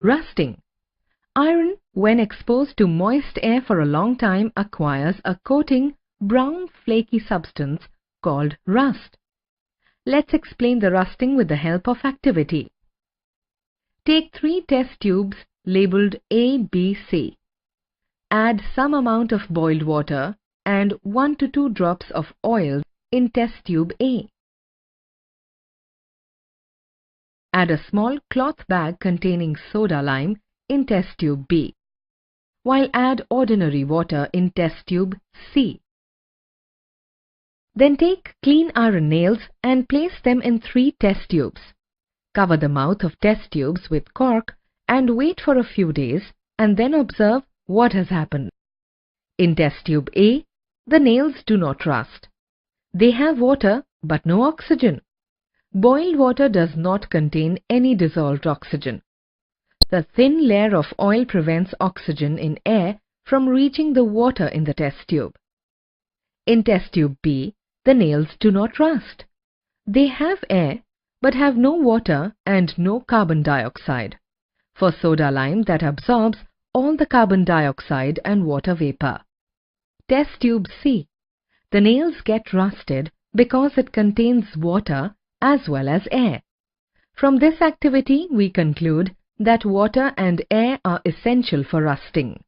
Rusting. Iron, when exposed to moist air for a long time, acquires a coating, brown flaky substance called rust. Let's explain the rusting with the help of activity. Take 3 test tubes labeled A, B, C. Add some amount of boiled water and 1 to 2 drops of oil in test tube A. Add a small cloth bag containing soda lime in test tube B, while add ordinary water in test tube C. Then take clean iron nails and place them in 3 test tubes. Cover the mouth of test tubes with cork and wait for a few days and then observe what has happened. In test tube A, the nails do not rust. They have water but no oxygen. Boiled water does not contain any dissolved oxygen. The thin layer of oil prevents oxygen in air from reaching the water in the test tube. In test tube B, the nails do not rust. They have air but have no water and no carbon dioxide, for soda lime that absorbs all the carbon dioxide and water vapor. Test tube C. The nails get rusted because it contains water as well as air. From this activity, we conclude that water and air are essential for rusting.